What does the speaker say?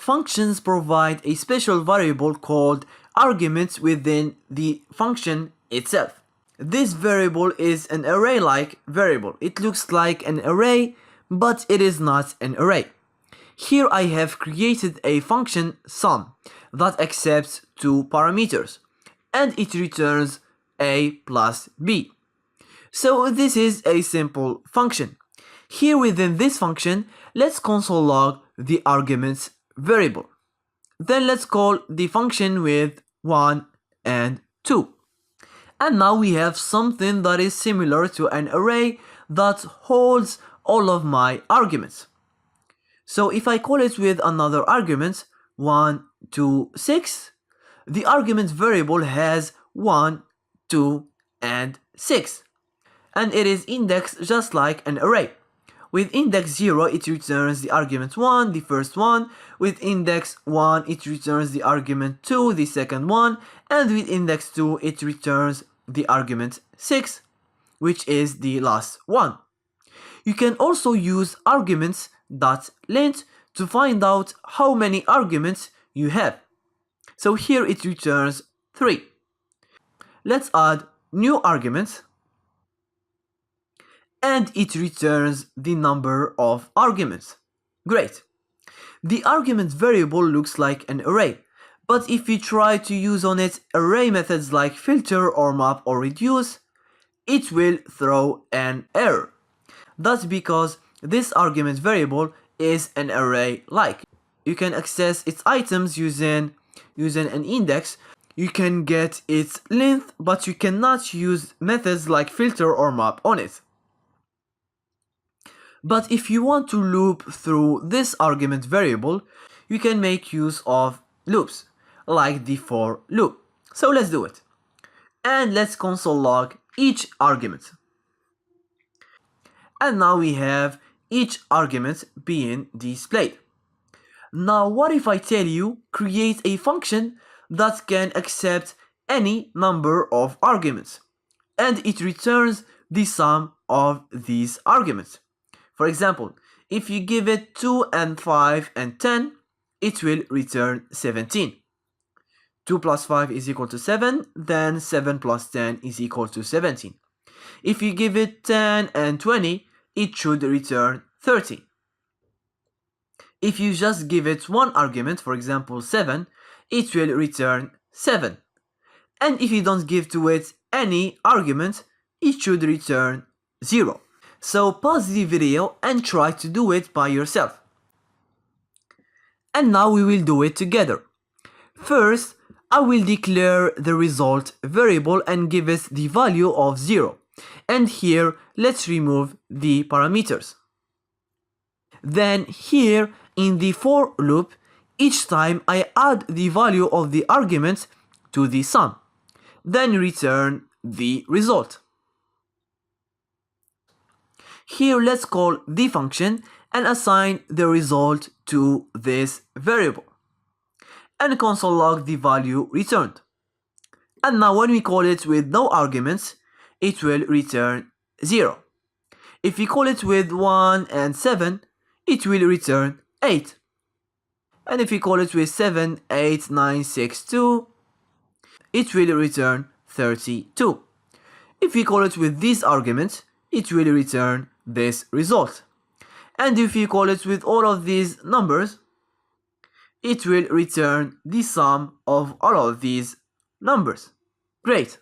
functions provide a special variable called arguments within the function itself. This variable is an array-like variable. It looks like an array, but it is not an array. Here I have created a function sum that accepts two parameters, and it returns a plus b. So this is a simple function. Here within this function, let's console log the arguments variable. Then let's call the function with 1 and 2. And now we have something that is similar to an array that holds all of my arguments. So if I call it with another argument, 1, 2, 6, the argument variable has 1, 2, and 6. And it is indexed just like an array. With index 0, it returns the argument 1, the first one. With index 1, it returns the argument 2, the second one. And with index 2, it returns the argument 6, which is the last one. You can also use arguments.lint to find out how many arguments you have. So here it returns 3. Let's add new arguments, and it returns the number of arguments. Great. The argument variable looks like an array, but if you try to use on it array methods like filter or map or reduce, it will throw an error. That's because this argument variable is an array-like. You can access its items using an index. You can get its length, but you cannot use methods like filter or map on it. But if you want to loop through this argument variable, you can make use of loops, like the for loop. So let's do it. And let's console log each argument. And now we have each argument being displayed. Now what if I tell you create a function that can accept any number of arguments, and it returns the sum of these arguments? For example, if you give it 2 and 5 and 10, it will return 17. 2 plus 5 is equal to 7, then 7 plus 10 is equal to 17. If you give it 10 and 20, it should return 30. If you just give it one argument, for example 7, it will return 7. And if you don't give to it any argument, it should return 0. So pause the video and try to do it by yourself. And now we will do it together. First, I will declare the result variable and give it the value of 0. And here, let's remove the parameters. Then here in the for loop, each time I add the value of the argument to the sum. Then return the result. Here let's call the function and assign the result to this variable, and console log the value returned. And now when we call it with no arguments, it will return 0. If we call it with 1 and 7, it will return 8. And if we call it with 7, 8, 9, 6, 2, it will return 32. If we call it with these arguments, it will return this result. And if you call it with all of these numbers, it will return the sum of all of these numbers. Great.